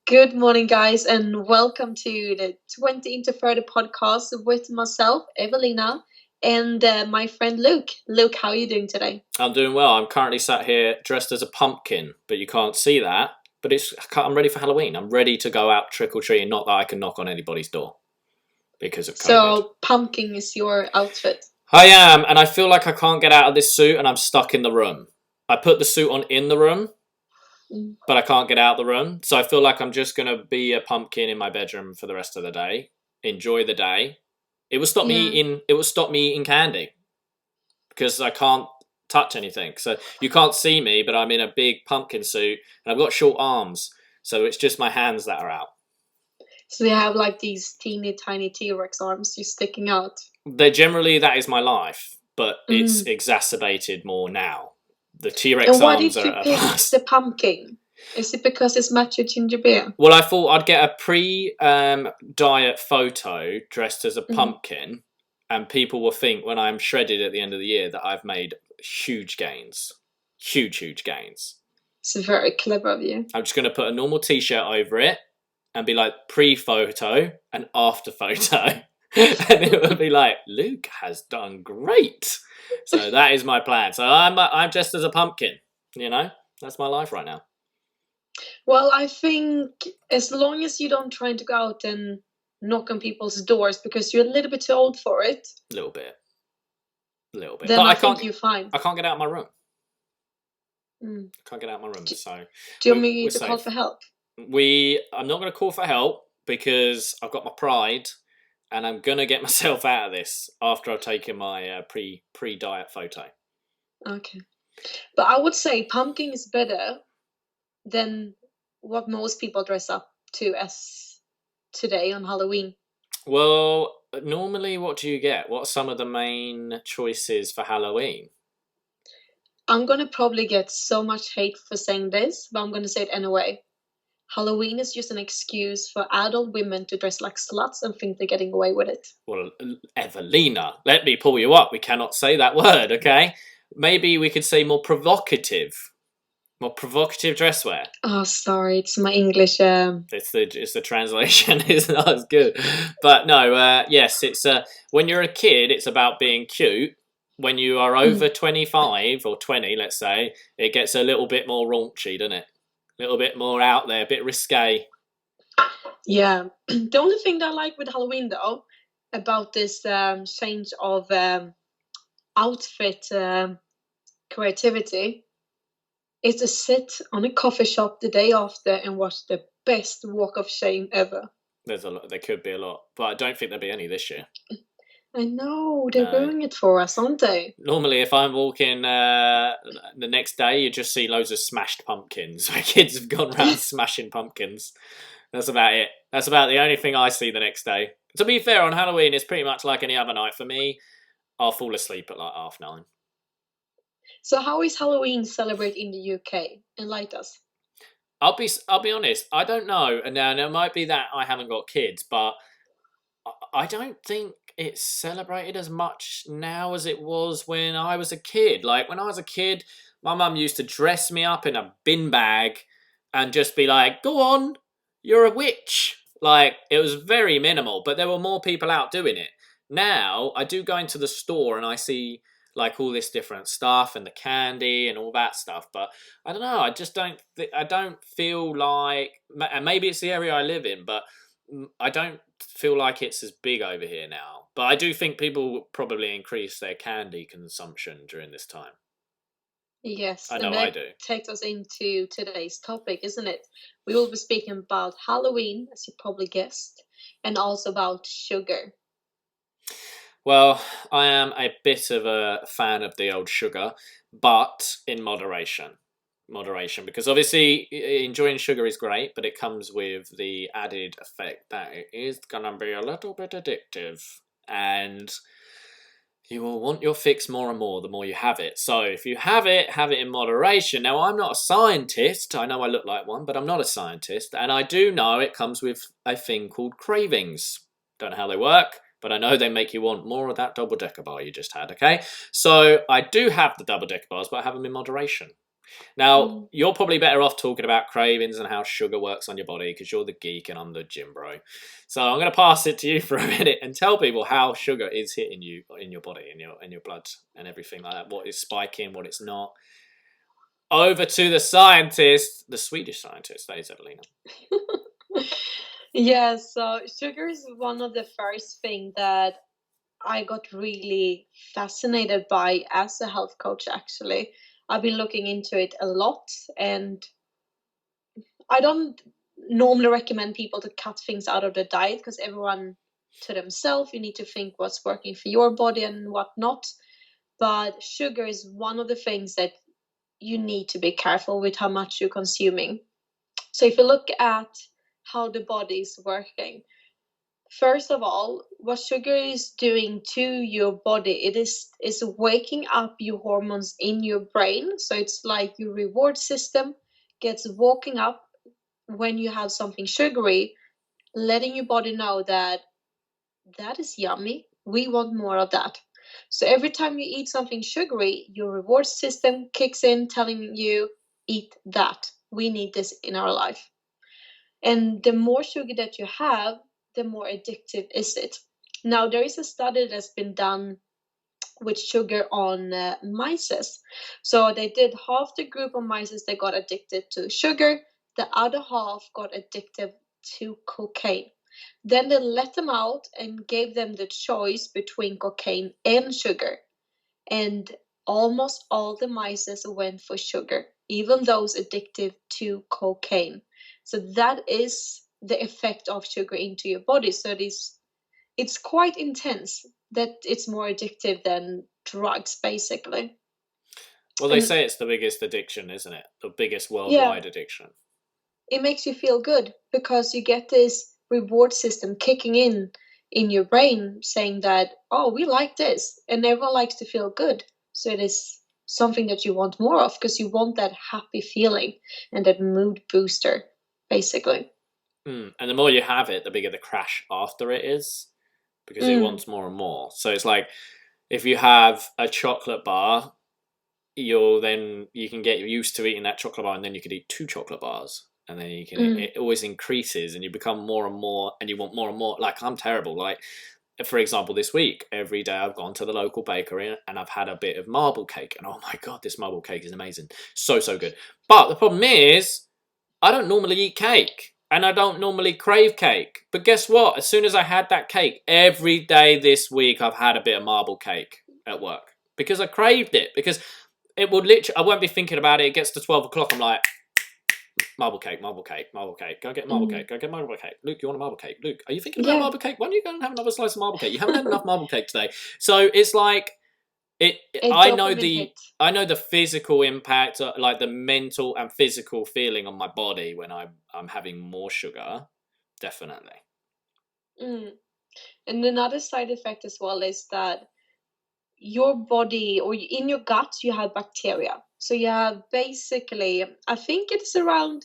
Good morning, guys, and welcome to the 20 into 30 podcast with myself, Evelina, and my friend Luke. Luke, how are you doing today? I'm doing well. I'm currently sat here dressed as a pumpkin, but you can't see that. But I'm ready for Halloween. I'm ready to go out trick-or-treating, not that I can knock on anybody's door because of COVID. So, pumpkin is your outfit. I am, and I feel like I can't get out of this suit and I'm stuck in the room. I put the suit on in the room, but I can't get out of the room. So I feel like I'm just going to be a pumpkin in my bedroom for the rest of the day. Enjoy the day. It will stop me eating candy because I can't touch anything. So you can't see me, but I'm in a big pumpkin suit and I've got short arms. So it's just my hands that are out. So you have like these teeny tiny T-Rex arms just sticking out. That is my life, but it's exacerbated more now. The T-Rex And why arms did you are pick the pumpkin? Is it because it's matched with ginger beer? Well, I thought I'd get a pre-diet photo dressed as a pumpkin, and people will think when I'm shredded at the end of the year that I've made huge gains. Huge gains. It's very clever of you. I'm just going to put a normal t-shirt over it and be like pre-photo and after photo. And it will be like, Luke has done great. So that is my plan. So I'm dressed as a pumpkin, you know? That's my life right now. Well, I think as long as you don't try to go out and knock on people's doors because you're a little bit too old for it. A little bit. Then but I think you're fine. I can't get out of my room. I can't get out of my room. So do you want me to call for help? I'm not going to call for help because I've got my pride and I'm going to get myself out of this after I've taken my pre-diet photo. Okay. But I would say pumpkin is better than what most people dress up to as today on Halloween. Well, normally what do you get? What are some of the main choices for Halloween? I'm going to probably get so much hate for saying this, but I'm going to say it anyway. Halloween is just an excuse for adult women to dress like sluts and think they're getting away with it. Well, Evelina, let me pull you up. We cannot say that word, okay? Maybe we could say more provocative dress wear. Oh, sorry, it's my English. It's the translation is not as good, but no. Yes, it's when you're a kid, it's about being cute. When you are over 25 or 20, let's say, it gets a little bit more raunchy, doesn't it? A little bit more out there, a bit risque. Yeah. The only thing that I like with Halloween, though, about this change of outfit creativity is to sit on a coffee shop the day after and watch the best walk of shame ever. There could be a lot, but I don't think there'll be any this year. I know, they're doing it for us, aren't they? Normally, if I'm walking the next day, you just see loads of smashed pumpkins. Where kids have gone around smashing pumpkins. That's about it. That's about the only thing I see the next day. To be fair, on Halloween, it's pretty much like any other night for me. I'll fall asleep at like 9:30. So how is Halloween celebrated in the UK? Enlighten us. I'll be honest. I don't know. And now it might be that I haven't got kids, but I don't think it's celebrated as much now as it was when I was a kid. Like when I was a kid, my mum used to dress me up in a bin bag and just be like, "Go on, you're a witch." Like it was very minimal, but there were more people out doing it. Now I do go into the store and I see like all this different stuff and the candy and all that stuff, but I don't know. I just don't. I don't feel like, and maybe it's the area I live in, but I don't feel like it's as big over here now. But I do think people will probably increase their candy consumption during this time. Yes, I know I do. Takes us into today's topic, isn't it? We will be speaking about Halloween, as you probably guessed, and also about sugar. Well, I am a bit of a fan of the old sugar, but in moderation. Because obviously enjoying sugar is great, but it comes with the added effect that it is going to be a little bit addictive, and you will want your fix more and more the more you have it. So if you have it in moderation. Now, I'm not a scientist. I know I look like one, but I'm not a scientist, and I do know it comes with a thing called cravings. Don't know how they work, but I know they make you want more of that double-decker bar you just had, okay? So I do have the double-decker bars, but I have them in moderation. Now, Mm. you're probably better off talking about cravings and how sugar works on your body because you're the geek and I'm the gym bro. So I'm going to pass it to you for a minute and tell people how sugar is hitting you in your body, in your blood, and everything like that. What is spiking, what it's not. Over to the scientist, the Swedish scientist, that is Evelina. Yeah, so sugar is one of the first thing that I got really fascinated by as a health coach, actually. I've been looking into it a lot, and I don't normally recommend people to cut things out of the diet because everyone to themselves, you need to think what's working for your body and what not. But sugar is one of the things that you need to be careful with how much you're consuming. So if you look at how the body is working, first of all, what sugar is doing to your body, it is waking up your hormones in your brain. So it's like your reward system gets woken up when you have something sugary, letting your body know that that is yummy. We want more of that. So every time you eat something sugary, your reward system kicks in, telling you, eat that. We need this in our life. And the more sugar that you have, the more addictive is it. Now, there is a study that's been done with sugar on mice. So they did half the group of mice that got addicted to sugar, the other half got addicted to cocaine. Then they let them out and gave them the choice between cocaine and sugar. And almost all the mice went for sugar, even those addicted to cocaine. So that is the effect of sugar into your body. So it's quite intense, that it's more addictive than drugs, basically. Well, they And say it's the biggest addiction, isn't it? The biggest yeah, worldwide addiction. it makes you feel good because you get this reward system kicking in your brain saying that, oh, we like this, and everyone likes to feel good. So it is something that you want more of because you want that happy feeling and that mood booster, basically. And the more you have it, the bigger the crash after it is because it Mm, wants more and more. So it's like if you have a chocolate bar, you can get used to eating that chocolate bar, and then you could eat two chocolate bars, and then you can mm, it always increases, and you become more and more, and you want more and more. Like I'm terrible. Like for example, this week, every day I've gone to the local bakery and I've had a bit of marble cake, and oh my god, this marble cake is amazing, so good. But the problem is, I don't normally eat cake. And I don't normally crave cake. But guess what? As soon as I had that cake, every day this week I've had a bit of marble cake at work. Because I craved it. Because it would literally, I won't be thinking about it. It gets to 12 o'clock. I'm like, marble cake, marble cake, marble cake. Go get marble cake. mm. Go get marble cake. Luke, you want a marble cake? Luke, are you thinking about Yeah, marble cake? Why don't you go and have another slice of marble cake? You haven't had enough marble cake today. So it's like, it. a I know dopamine the. hit. I know the physical impact, like the mental and physical feeling on my body when I'm having more sugar. Definitely. Mm. And another side effect as well is that your body, or in your gut, you have bacteria. So you have basically, I think it's around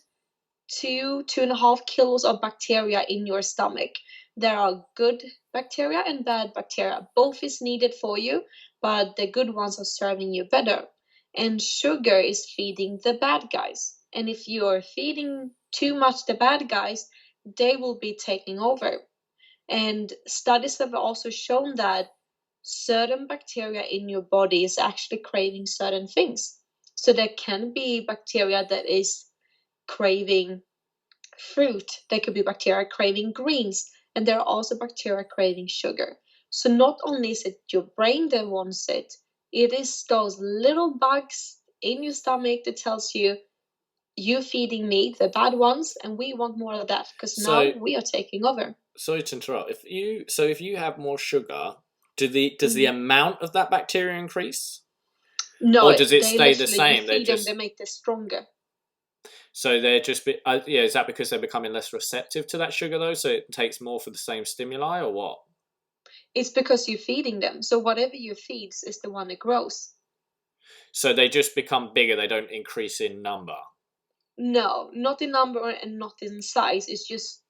2.5 kilos of bacteria in your stomach. There are good bacteria and bad bacteria. Both is needed for you, but the good ones are serving you better. And sugar is feeding the bad guys. And if you're feeding too much the bad guys, they will be taking over. And studies have also shown that certain bacteria in your body is actually craving certain things. So there can be bacteria that is craving fruit. There could be bacteria craving greens, and there are also bacteria craving sugar. So not only is it your brain that wants it, it is those little bugs in your stomach that tells you, you feeding me the bad ones, and we want more of that because now So we are taking over. sorry to interrupt. If you have more sugar, does the Mhm. amount of that bacteria increase, or No, does it they stay the literally, you same? feed them, they make this stronger. They're just yeah. Is that because they're becoming less receptive to that sugar though? So it takes more for the same stimuli, or what? It's because you're feeding them. So whatever you feed is the one that grows. So they just become bigger. They don't increase in number. No, not in number and not in size. It's just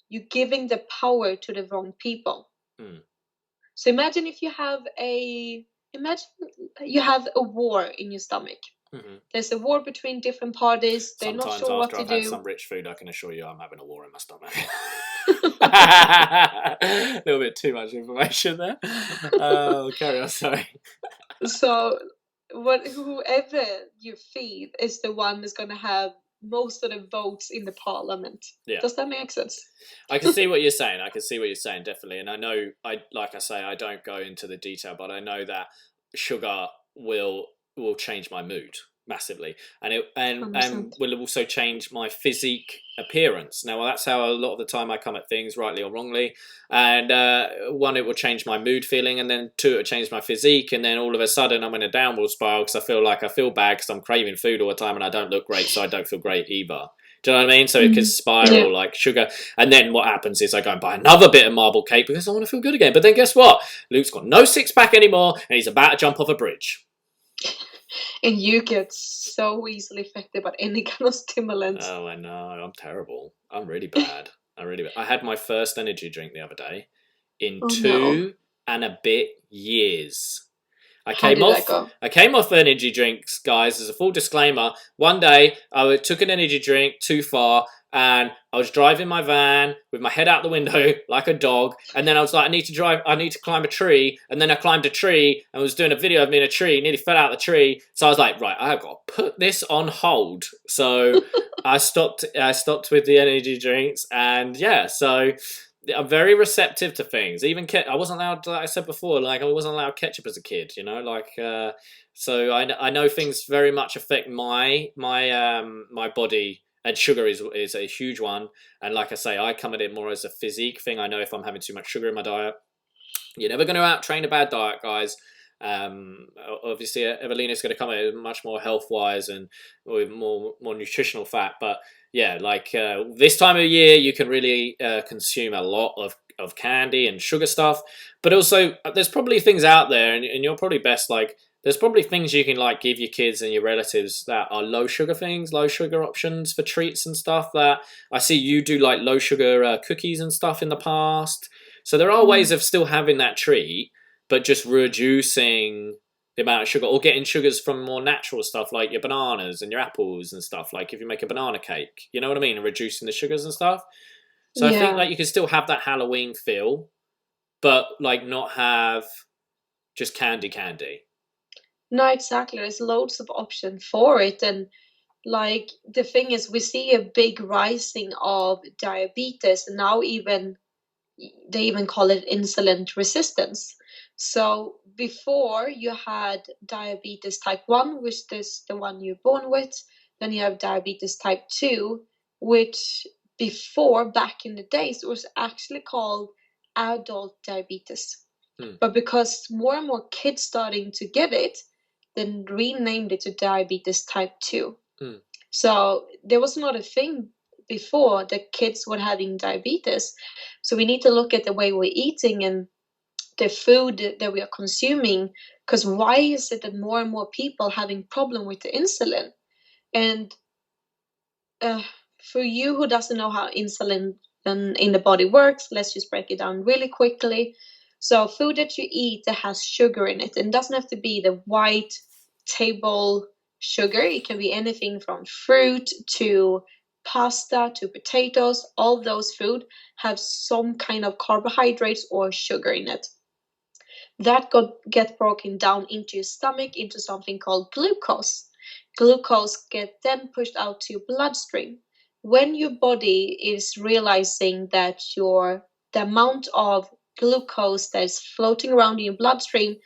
you're giving the power to the wrong people. Mm. So imagine you have a war in your stomach. Mhm. There's a war between different parties. They're not Sometimes sure what after to I've had do. some rich food, I can assure you I'm having a war in my stomach. A little bit too much information there. Carry on, sorry. So, whoever you feed is the one that's going to have most of the votes in the parliament. Yeah. Does that make sense? I can see what you're saying. I can see what you're saying, definitely. And I know, like I say, I don't go into the detail, but I know that sugar will change my mood massively, and it and 100%. will also change my physique appearance. Now, well, that's how a lot of the time I come at things, rightly or wrongly. And one, it will change my mood feeling, and then two, it will change my physique, and then all of a sudden I'm in a downward spiral because I feel bad because I'm craving food all the time and I don't look great, so I don't feel great either. Do you know what I mean? So it could Yeah. spiral like sugar. And then what happens is I go and buy another bit of marble cake because I want to feel good again. But then guess what? Luke's got no six pack anymore and he's about to jump off a bridge. And you get so easily affected by any kind of stimulant. Oh, I know. I'm terrible. I'm really bad. I had my first energy drink the other day in Oh no. 2 and a bit years. I How came did that off. go? I came off energy drinks, guys. As a full disclaimer, one day I took an energy drink too far, and I was driving my van with my head out the window like a dog. And then I was like, I need to climb a tree. And then I climbed a tree and was doing a video of me in a tree, nearly fell out the tree. So I was like, right, I've got to put this on hold. So I stopped. I stopped with the energy drinks, and yeah, so. I'm very receptive to things. Even I wasn't allowed, like I said before, like I wasn't allowed ketchup as a kid. You know, so I know things very much affect my body, and sugar is a huge one. And like I say, I come at it more as a physique thing. I know if I'm having too much sugar in my diet, you're never going to out train a bad diet, guys. Obviously, Evelina's going to come at it much more health wise and with more nutritional fat. But yeah, like this time of year, you can really consume a lot of candy and sugar stuff. But also, there's probably things out there, and you're probably best like. There's probably things you can like give your kids and your relatives that are low sugar things, low sugar options for treats and stuff. That I see you do like low sugar cookies and stuff in the past. So there are ways Mm. of still having that treat, but just reducing the amount of sugar or getting sugars from more natural stuff like your bananas and your apples and stuff. Like if you make a banana cake, you know what I mean, and reducing the sugars and stuff. So I think Yeah. like you can still have that Halloween feel, but like not have just candy. No, exactly. There's loads of options for it. And like the thing is, we see a big rising of diabetes, and now even they even call it insulin resistance. So before you had diabetes type 1, which is the one you're born with, then you have diabetes type 2, which before back in the days was actually called adult diabetes. Hmm. But because more and more kids starting to get it, then renamed it to diabetes type 2. Hmm. So there was not a thing before that kids were having diabetes. So we need to look at the way we're eating and the food that we are consuming. Because why is it that more and more people having problem with the insulin? And uh, for you who doesn't know how insulin in the body works, let's just break it down really quickly. So food that you eat that has sugar in it, and it doesn't have to be the white table sugar. It can be anything from fruit to pasta to potatoes. All those food have some kind of carbohydrates or sugar in it. That get broken down into your stomach into something called glucose. Glucose get then pushed out to your bloodstream. When your body is realizing that the amount of glucose that is floating around in your bloodstream,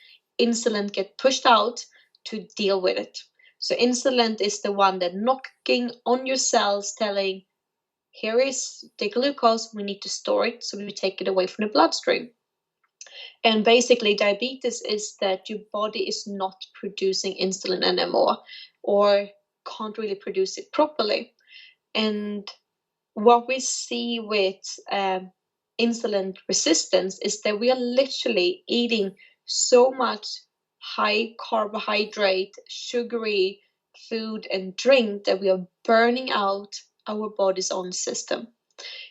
insulin get pushed out to deal with it. So insulin is the one that knocking on your cells, telling, here is the glucose, we need to store it, so we take it away from the bloodstream. And basically, diabetes is that your body is not producing insulin anymore or can't really produce it properly. And what we see with insulin resistance is that we are literally eating so much high carbohydrate, sugary food and drink that we are burning out our body's own system.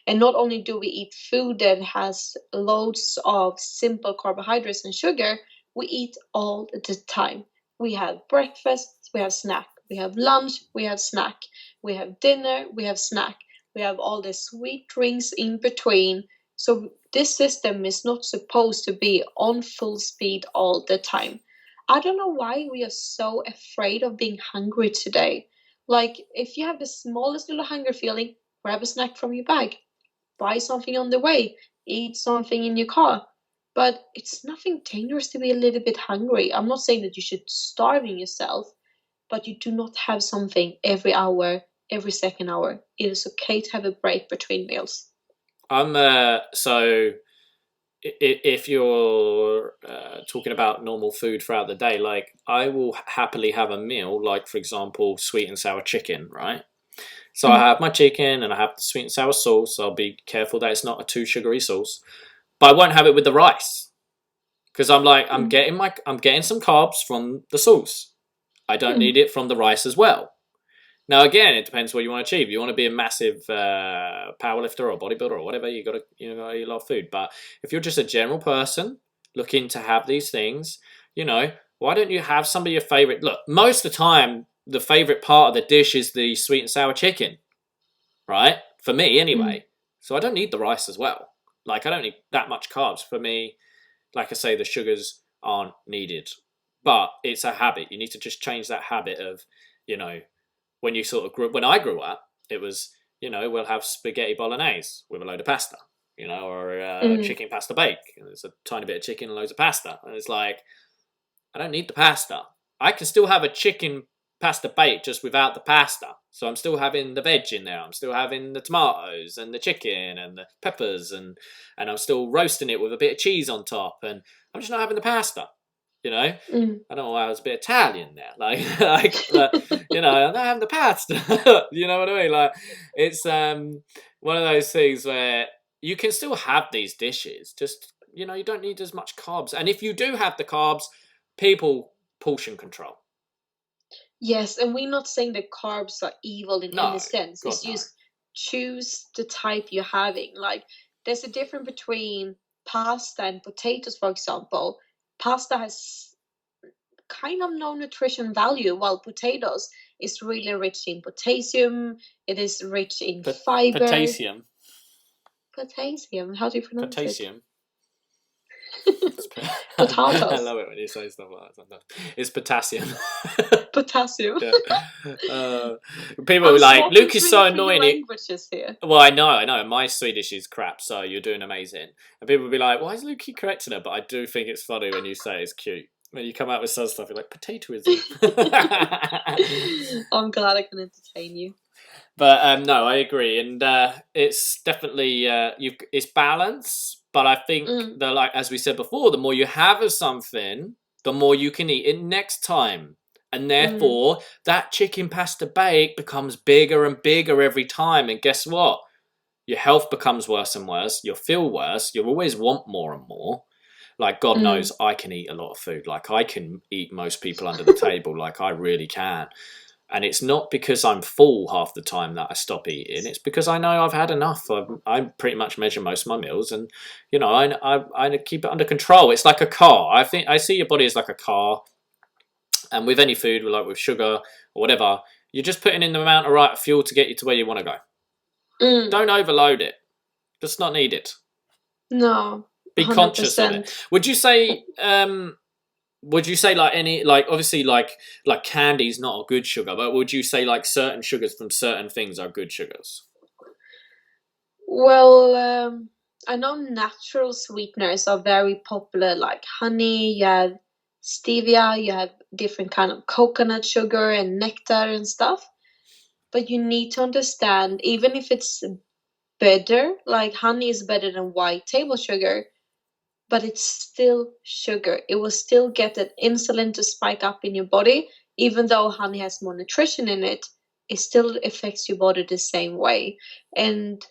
And not only do we eat food that has loads of simple carbohydrates and sugar, we eat all the time. We have breakfast, we have snack, We have lunch, we have snack. We have dinner, we have snack. We have all the sweet drinks in between. So this system is not supposed to be on full speed all the time. I don't know why we are so afraid of being hungry today. Like, if you have the smallest little hunger feeling, grab a snack from your bag, buy something on the way, eat something in your car. But it's nothing dangerous to be a little bit hungry. I'm not saying that you should starving yourself, but you do not have something every hour, every second hour. It is okay to have a break between meals. I'm so if you're talking about normal food throughout the day, like I will happily have a meal, like for example, sweet and sour chicken, right? So I Mm, have my chicken and I have the sweet and sour sauce. I'll be careful that it's not a too sugary sauce, but I won't have it with the rice because I'm like mm, I'm getting some carbs from the sauce. I don't mm, need it from the rice as well. Now, again, it depends what you want to achieve. You want to be a massive powerlifter or bodybuilder or whatever. You got to eat a lot of food. But if you're just a general person looking to have these things, why don't you have some of your favorite? Look, most of the time, the favorite part of the dish is the sweet and sour chicken, right? For me, mm. anyway. So I don't need the rice as well. Like I don't need that much carbs. For me, like I say, the sugars aren't needed. But it's a habit. You need to just change that habit of, you know, when I grew up, it was, we'll have spaghetti bolognese with a load of pasta, or Mm. chicken pasta bake. And it's a tiny bit of chicken and loads of pasta. And it's like, I don't need the pasta. I can still have a chicken pasta bake just without the pasta. So I'm still having the veg in there. I'm still having the tomatoes and the chicken and the peppers and I'm still roasting it with a bit of cheese on top. And I'm just not having the pasta. You know, Mm. I don't know why I was a bit Italian there, I'm not having the pasta. You know what I mean? Like, it's one of those things where you can still have these dishes, just you don't need as much carbs. And if you do have the carbs, people portion control. Yes, and we're not saying that carbs are evil in any No, sense. God It's no. just choose the type you're having. Like, there's a difference between pasta and potatoes, for example. Pasta has kind of no nutrition value, while potatoes is really rich in potassium. It is rich in fiber. Potassium, Potassium, how do you pronounce it? potassium. I Potatoes. love it when you say stuff like that. Sometimes it's potassium. Potassium. Yeah. Uh, People I'm were like, swapping Luke is between so the three annoying. languages here. Well, I know. My Swedish is crap, so you're doing amazing. And people will be like, why is Luke correcting her? But I do think it's funny when you say it's cute. When you come out with some stuff, you're like, potatoism. I'm glad I can entertain you. But no, I agree, and it's definitely it's balance. But I think Mm, that, like as we said before, the more you have of something, the more you can eat it next time, and mm, therefore that chicken pasta bake becomes bigger and bigger every time. And guess what? Your health becomes worse and worse. You'll feel worse. You'll always want more and more. Like God mm. knows, I can eat a lot of food. Like I can eat most people under the table. Like I really can. And it's not because I'm full half the time that I stop eating. It's because I know I've had enough. I pretty much measure most of my meals, and I keep it under control. It's like a car. I think I see your body as like a car, and with any food, like with sugar or whatever, you're just putting in the amount of right fuel to get you to where you want to go. Mm. Don't overload it. Just not need it. No, Be conscious of it. 100%. Would you say? Would you say like any like obviously like candy's not a good sugar, but would you say like certain sugars from certain things are good sugars? Well, I know natural sweeteners are very popular, like honey, you have stevia, you have different kind of coconut sugar and nectar and stuff. But you need to understand, even if it's better, like honey is better than white table sugar, but it's still sugar. It will still get that insulin to spike up in your body, even though honey has more nutrition in it. It still affects your body the same way. And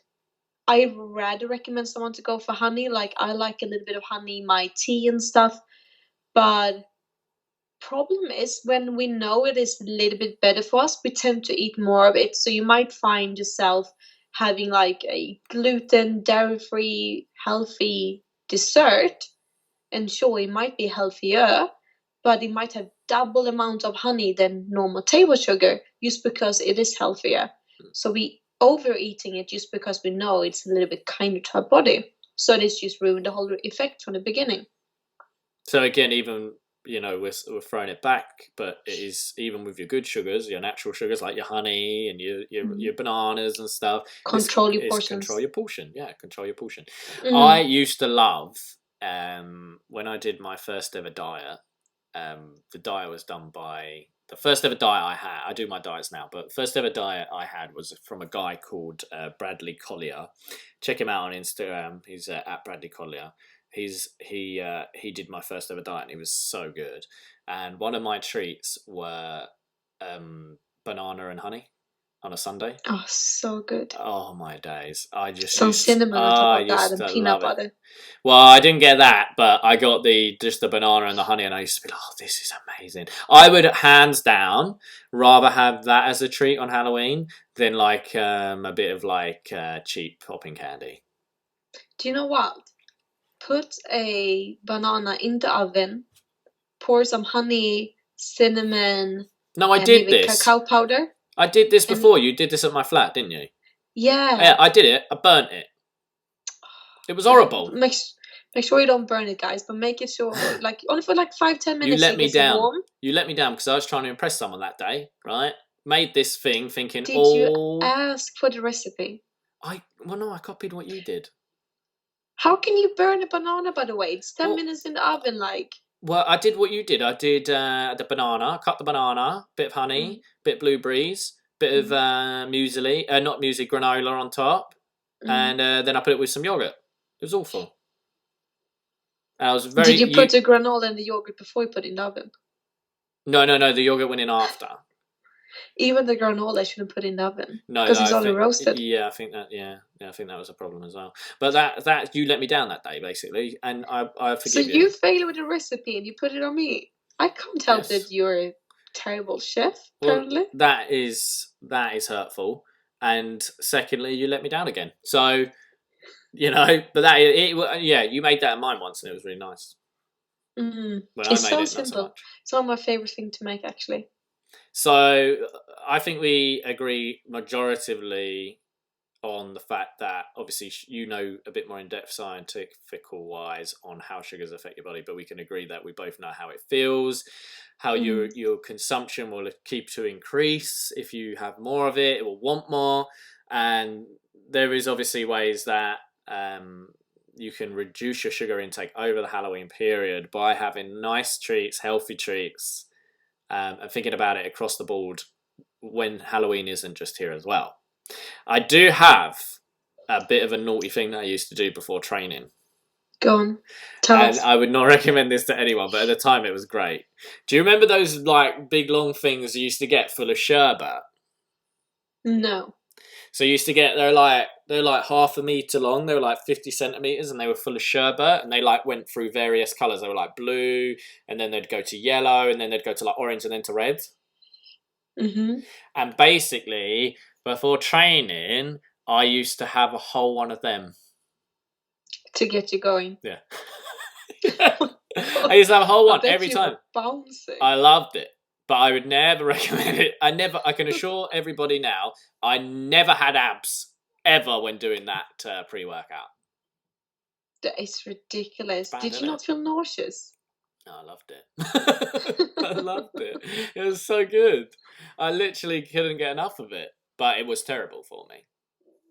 I rather recommend someone to go for honey. Like, I like a little bit of honey in my tea and stuff. But problem is, when we know it is a little bit better for us, we tend to eat more of it. So you might find yourself having like a gluten, dairy-free, healthy dessert, and sure, it might be healthier, but it might have double amount of honey than normal table sugar just because it is healthier. So we overeating it just because we know it's a little bit kinder to our body. So this just ruined the whole effect from the beginning. So again, even we're throwing it back, but it is even with your good sugars, your natural sugars like your honey and your bananas and stuff. Control your is portions. Control your portion. Yeah, control your portion. Mm. I used to love when I did my first ever diet. The diet was done by the first ever diet I had. I do my diets now, but the first ever diet I had was from a guy called Bradley Collier. Check him out on Instagram. He's at Bradley Collier. He did my first ever diet and he was so good. And one of my treats were banana and honey on a Sunday. Oh, so good. Oh my days! I just some cinnamon on top of that and peanut butter. Well, I didn't get that, but I got just the banana and the honey, and I used to be like, "Oh, this is amazing." I would hands down rather have that as a treat on Halloween than like a bit of like cheap popping candy. Do you know what? Put a banana in the oven, pour some honey, cinnamon, No, I and did maybe this. cacao powder. I did this before. You did this at my flat, didn't you? Yeah. Yeah, I did it. I burnt it. It was horrible. Make sure you don't burn it, guys, but make it sure, like, only for like 5-10 minutes. You let me down. Warm. You let me down because I was trying to impress someone that day, right? Made this thing thinking, Did you ask for the recipe? No, I copied what you did. How can you burn a banana, by the way? It's 10 minutes in the oven, like. Well, I did what you did. I did the banana, cut the banana, bit of honey, bit of blueberries, bit of muesli, not muesli, granola on top, and then I put it with some yogurt. It was awful. I was very. Did you put the granola in the yogurt before you put it in the oven? No. The yogurt went in after. Even the granola shouldn't put in the oven. No, because it's already roasted. Yeah, I think that. Yeah, I think that was a problem as well. But that you let me down that day basically, and I forgive you. So you failed with the recipe and you put it on me. I can't help that you're a terrible chef. Apparently, well, that is hurtful. And secondly, you let me down again. So, but you made that in mine once, and it was really nice. It's so simple. It's one of my favorite things to make, actually. So I think we agree majoritively on the fact that obviously you know a bit more in-depth scientific-wise on how sugars affect your body, but we can agree that we both know how it feels, how your consumption will keep to increase. If you have more of it, it will want more. And there is obviously ways that you can reduce your sugar intake over the Halloween period by having nice treats, healthy treats, and thinking about it across the board when Halloween isn't just here as well. I do have a bit of a naughty thing that I used to do before training. Go on. Tell us. I would not recommend this to anyone, but at the time it was great. Do you remember those like big long things you used to get full of sherbet? No. So you used to get they're like half a meter long. They were like 50 centimeters, and they were full of sherbet. And they like went through various colors. They were like blue, and then they'd go to yellow, and then they'd go to like orange, and then to red. And basically, before training, I used to have a whole one of them to get you going. Yeah. I used to have a whole one every time. Bouncing. I loved it. But I would never recommend it. I can assure everybody now, I never had abs ever when doing that pre-workout. That is ridiculous. Did you not feel nauseous? No, I loved it. I loved it. It was so good. I literally couldn't get enough of it. But it was terrible for me.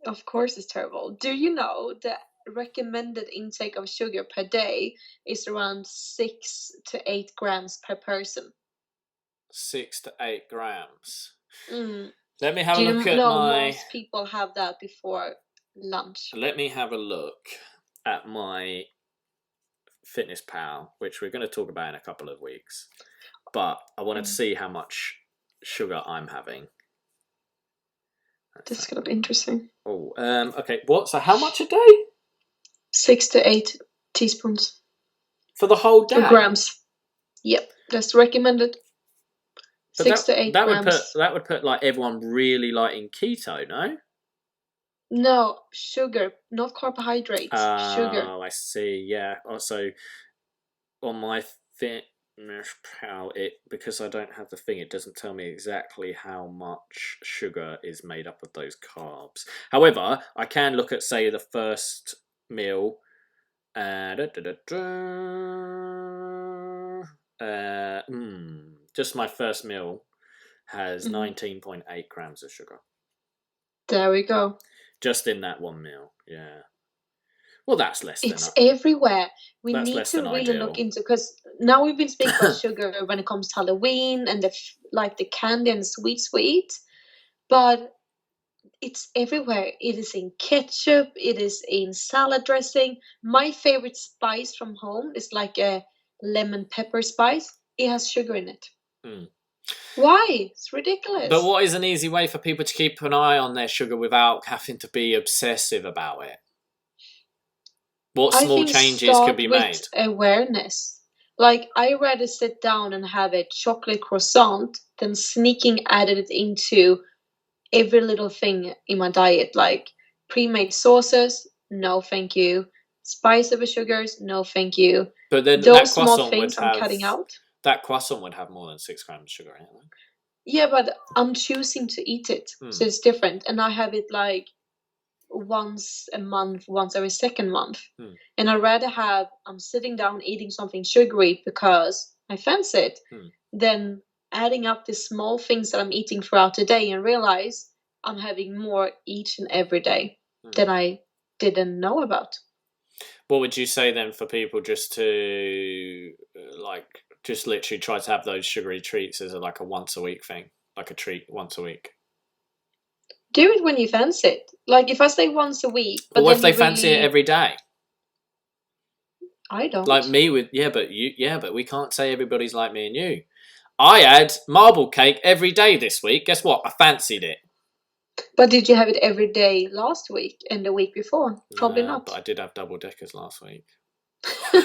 Of course it's terrible. Do you know the recommended intake of sugar per day is around 6 to 8 grams per person? 6 to 8 grams. Let me have a look at most people have that before lunch. Let me have a look at my Fitness Pal, which we're going to talk about in a couple of weeks. But I wanted to see how much sugar I'm having. This is going to be interesting. Oh, okay. So how much a day? 6 to 8 teaspoons. For the whole day? Or grams. Yep, that's recommended. But 6 to 8 grams. That would put like everyone really like in keto, no? No, sugar, not carbohydrates. Sugar. Oh, I see. Yeah. Also, on my Mash pow it, because I don't have the thing, it doesn't tell me exactly how much sugar is made up of those carbs. However, I can look at, say, the first meal. Just my first meal has 19.8 grams of sugar. There we go. Just in that one meal, yeah. Well, that's less than It's everywhere. We that's need less to than really look ideal. into, because now we've been speaking about sugar when it comes to Halloween and the candy and sweet, but it's everywhere. It is in ketchup. It is in salad dressing. My favorite spice from home is like a lemon pepper spice. It has sugar in it. Mm. Why? It's But ridiculous. what is an easy way for people to keep an eye on their sugar without having to be obsessive about it? What I small think changes could start be with made? awareness. Like, I rather sit down and have a chocolate croissant than sneaking added it into every little thing in my diet. Like pre-made sauces, no thank you. Spice over sugars, no thank you. But then Those small things I'm cutting out. that croissant would have more than 6 grams of sugar in it. Yeah, but I'm choosing to eat it, so it's different. And I have it like once a month, once every second month. And I rather have I'm sitting down eating something sugary because I fancy it than adding up the small things that I'm eating throughout the day and realize I'm having more each and every day than I didn't know about. What would you say then for people just to just literally try to have those sugary treats as like a once a week thing, like a treat once a week? Do it when you fancy it. Like if I say once a week, But but what if then they you fancy it really, every day? I don't. Like me with but we can't say everybody's like me and you. I had marble cake every day this week. Guess what? I fancied it. But did you have it every day last week and the week before? Probably not. But I did have double deckers last week. There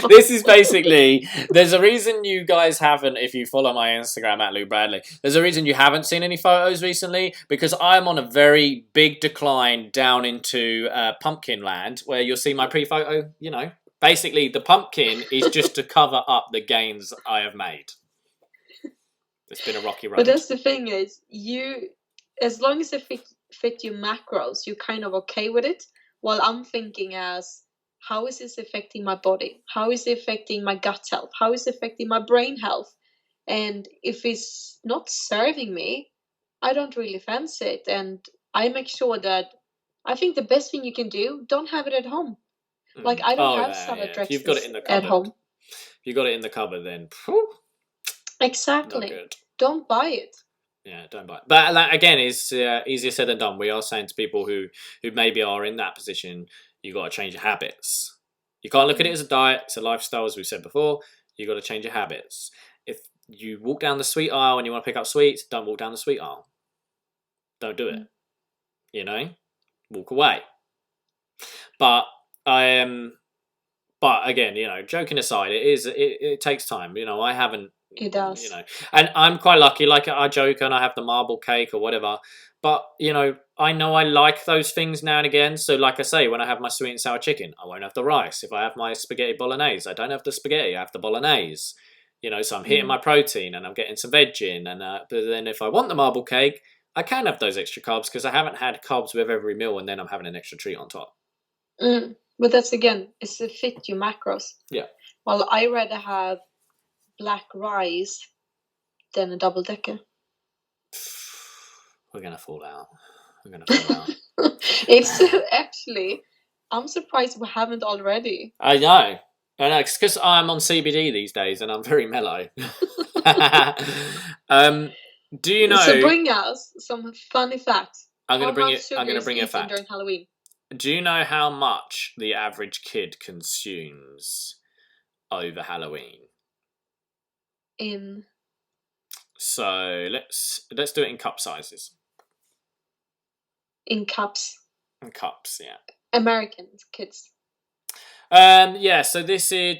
This is basically, there's a reason you guys haven't, if you follow my Instagram at Lou Bradley, there's a reason you haven't seen any photos recently, because I'm on a very big decline down into pumpkin land, where you'll see my pre-photo, basically the pumpkin is just to cover up the gains I have made. It's been a rocky road. But that's the thing is, as long as it fit your macros, you're kind of okay with it. While I'm thinking as, how is this affecting my body? How is it affecting my gut health? How is it affecting my brain health? And if it's not serving me, I don't really fancy it. And I make sure that I think the best thing you can do, don't have it at home. Like I don't have salad If you've got it dressings in the at cupboard, home. if you got it in the cupboard, then not Exactly. good. Don't buy it. Yeah, don't buy it. But that, again, is easier said than done. We are saying to people who maybe are in that position, you got to change your habits. You can't look at it as a diet; it's a lifestyle, as we said before. You got to change your habits. If you walk down the sweet aisle and you want to pick up sweets, don't walk down the sweet aisle. Don't do it. Walk away. But But again, joking aside, it takes time. I haven't. It does. And I'm quite lucky. Like I joke and I have the marble cake or whatever. But I know I like those things now and again. So like I say, when I have my sweet and sour chicken, I won't have the rice. If I have my spaghetti bolognese, I don't have the spaghetti. I have the bolognese. So I'm hitting my protein and I'm getting some veg in. And but then if I want the marble cake, I can have those extra carbs because I haven't had carbs with every meal, and then I'm having an extra treat on top. But that's again, it's to fit your macros. Yeah. Well, I rather have black rice than a double decker. We're gonna fall out. It's actually, I'm surprised we haven't already. I know. It's because I'm on CBD these days and I'm very mellow. Do you know? So bring us some funny facts. I'm gonna bring you a fact during Halloween. Do you know how much the average kid consumes over Halloween? So let's do it in cup sizes. In cups. In cups, yeah. American kids. Yeah. So this is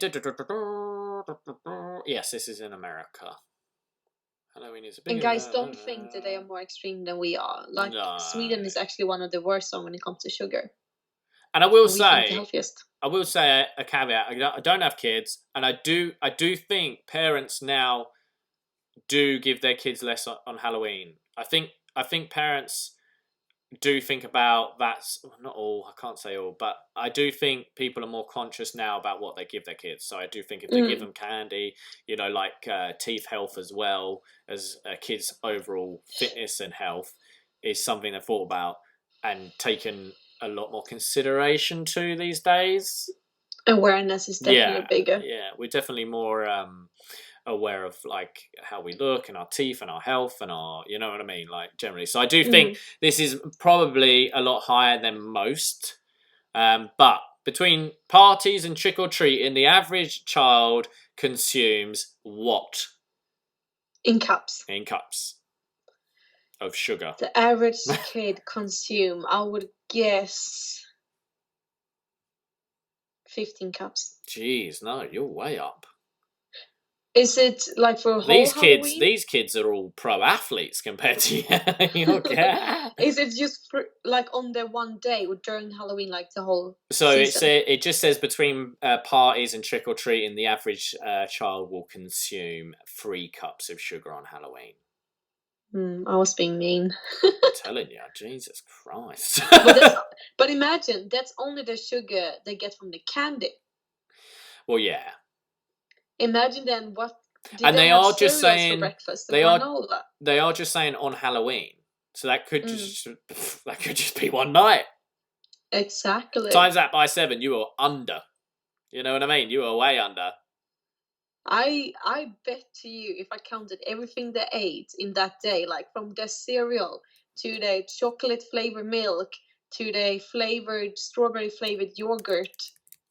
yes, this is in America. Halloween is a big. And guys, don't think that they are more extreme than we are. Like Sweden is actually one of the worst when it comes to sugar. And I will say, I will say a caveat. I don't have kids, and I do think parents now do give their kids less on Halloween. I think parents do think about that's not all. I can't say all, but I do think people are more conscious now about what they give their kids. So I do think if they give Mm. them candy, like teeth health as well as a kid's overall fitness and health is something they're thought about and taken a lot more consideration to these days. Awareness is definitely Yeah, bigger. yeah, we're definitely more aware of like how we look and our teeth and our health and our, you know what I mean, like generally. So I do think Mm. this is probably a lot higher than most. But between parties and trick or treating, the average child consumes what In cups. in cups of sugar? The average kid consume, I would guess, 15 cups. Jeez, no, you're way up. Is it like for a whole These kids, Halloween? these kids are all pro athletes compared to you. Okay. Is it just for, like on the one day or during Halloween, like the whole So season? it just says between parties and trick or treating, the average child will consume 3 cups of sugar on Halloween. I was being mean. I'm telling you, Jesus Christ. But imagine that's only the sugar they get from the candy. Well, yeah, Imagine then what did and they they have are just cereals for saying breakfast? The they are granola. they are just saying on Halloween, so that could Mm, just be one night. exactly. Times that by 7, you are under. You know what I mean? You are way under. I bet to you if I counted everything they ate in that day, like from the cereal to the chocolate flavored milk to the flavored strawberry flavored yogurt,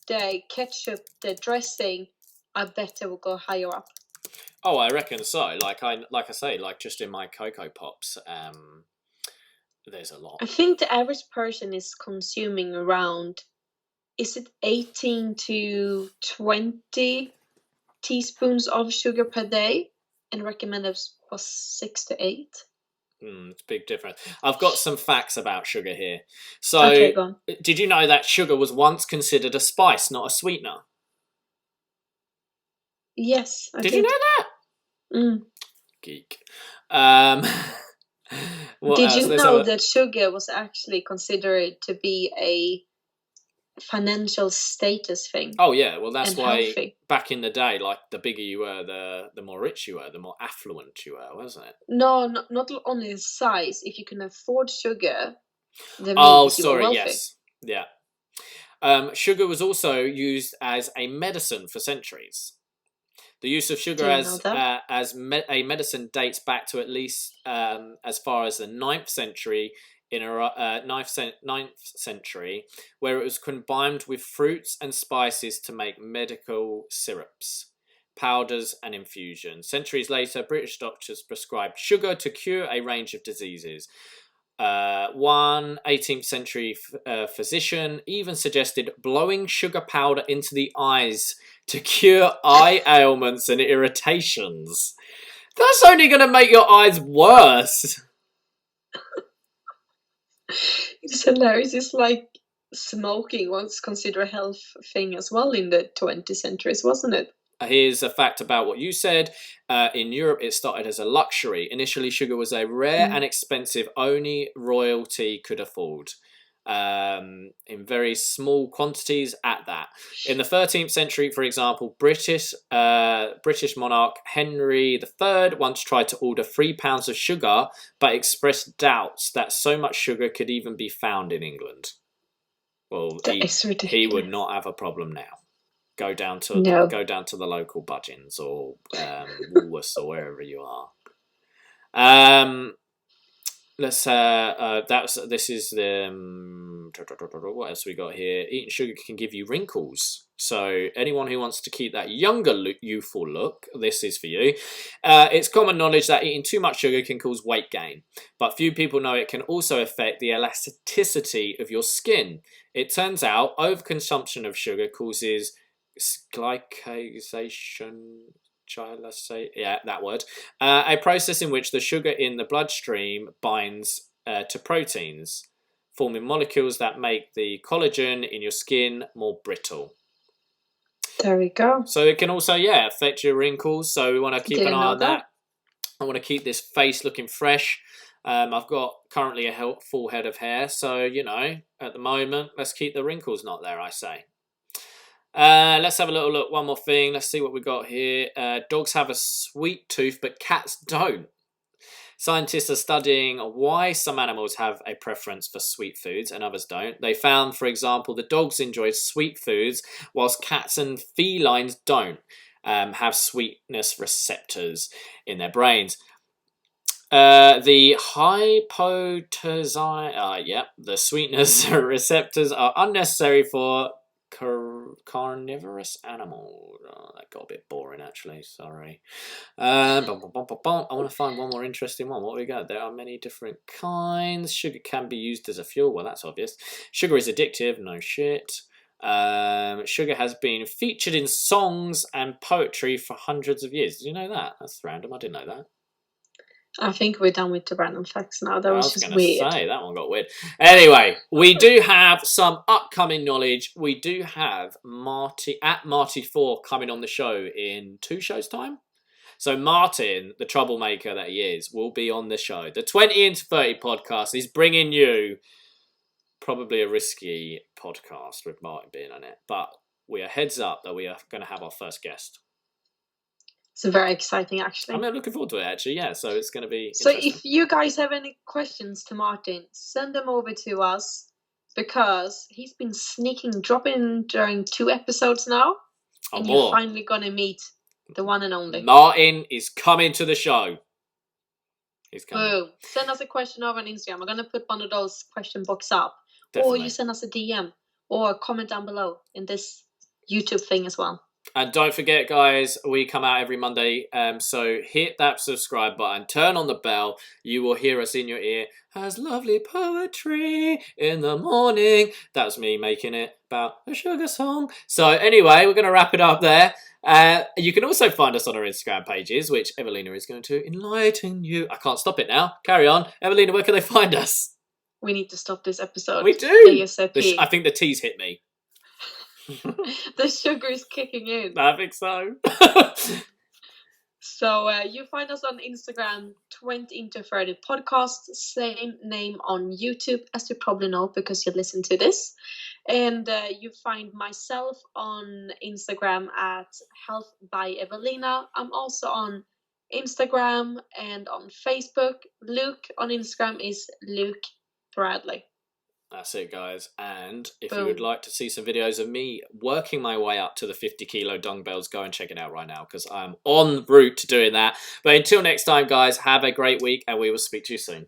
the ketchup, the dressing, I bet they will go higher up. Oh, I reckon so. Like I say, like just in my Cocoa Pops, there's a lot. I think the average person is consuming around, is it 18 to 20 teaspoons of sugar per day? And recommended was 6 to 8. It's a big difference. I've got some facts about sugar here. So, Okay, go on. did you know that sugar was once considered a spice, not a sweetener? Yes, I Did you know did. that? Mm. Geek. Um, what Did else? you Let's have know a. that sugar was actually considered to be a financial status thing Oh yeah, well that's and why healthy? back in the day, like the bigger you were, the more rich you were, the more affluent you were, wasn't it? No, not only the size. If you can afford sugar, that Oh, means you are sorry. wealthy. Yes, yeah. Sugar was also used as a medicine for centuries. The use of sugar Didn't know that. a medicine dates back to at least as far as the ninth century ninth century, where it was combined with fruits and spices to make medical syrups, powders, and infusions. Centuries later, British doctors prescribed sugar to cure a range of diseases. One 18th century physician even suggested blowing sugar powder into the eyes to cure eye ailments and irritations. That's only going to make your eyes worse. It's hilarious. It's like smoking was considered a health thing as well in the 20th centuries, wasn't it? Here's a fact about what you said. In Europe, it started as a luxury. Initially, sugar was a rare Mm. and expensive only royalty could afford. In very small quantities at that. In the 13th century, for example, British monarch Henry III once tried to order 3 pounds of sugar, but expressed doubts that so much sugar could even be found in England. Well, That he is he would ridiculous. not have a problem now. Go down to No. the local Budgeons or Woolworths or wherever you are. Um, let's that's this is the what else we got here? Eating sugar can give you wrinkles. So anyone who wants to keep that younger youthful look, this is for you. It's common knowledge that eating too much sugar can cause weight gain, but few people know it can also affect the elasticity of your skin. It turns out overconsumption of sugar causes glycation. Yeah, that word. A process in which the sugar in the bloodstream binds to proteins, forming molecules that make the collagen in your skin more brittle. There we go. So it can also, affect your wrinkles. So we want to keep an eye on that. I want to keep this face looking fresh. I've got currently a full head of hair. So, at the moment, let's keep the wrinkles not there, I say. Let's have a little look. One more thing. Let's see what we got here. Dogs have a sweet tooth, but cats don't. Scientists are studying why some animals have a preference for sweet foods and others don't. They found, for example, the dogs enjoy sweet foods, whilst cats and felines don't have sweetness receptors in their brains. The the sweetness receptors are unnecessary for carnivorous animal. Oh, that got a bit boring, actually. Sorry. I want to find one more interesting one. What we got? There are many different kinds. Sugar can be used as a fuel. Well, that's obvious. Sugar is addictive. No shit. Sugar has been featured in songs and poetry for hundreds of years. Did you know that? That's random. I didn't know that. I think we're done with the random facts now. That was just gonna weird. say, that one got weird. Anyway, we do have some upcoming knowledge. We do have Marty4 coming on the show in 2 shows' time. So Martin, the troublemaker that he is, will be on the show. The 20 into 30 podcast is bringing you probably a risky podcast with Martin being on it. But we are heads up that we are going to have our first guest. It's very exciting, actually. I'm looking forward to it, actually, yeah. So it's going to be So if you guys have any questions to Martin, send them over to us, because he's been dropping during 2 episodes now. And you're finally going to meet the one and only. Martin is coming to the show. He's coming. Boom. Send us a question over on Instagram. I'm going to put one of those question boxes up. Definitely. Or you send us a DM or a comment down below in this YouTube thing as well. And don't forget, guys, we come out every Monday. So hit that subscribe button. Turn on the bell. You will hear us in your ear. Has lovely poetry in the morning. That was me making it about a sugar song. So anyway, we're going to wrap it up there. You can also find us on our Instagram pages, which Evelina is going to enlighten you. I can't stop it now. Carry on. Evelina, where can they find us? We need to stop this episode. We do. ASAP. I think the tea's hit me. The sugar is kicking in. I think so. So you find us on Instagram, 20 into 30 podcast, same name on YouTube, as you probably know because you listen to this. And you find myself on Instagram at Health by Evelina. I'm also on Instagram and on Facebook. Luke on Instagram is Luke Bradley. That's it, guys. And if you would like to see some videos of me working my way up to the 50 kilo dumbbells, go and check it out right now, because I'm en route to doing that. But until next time, guys, have a great week, and we will speak to you soon.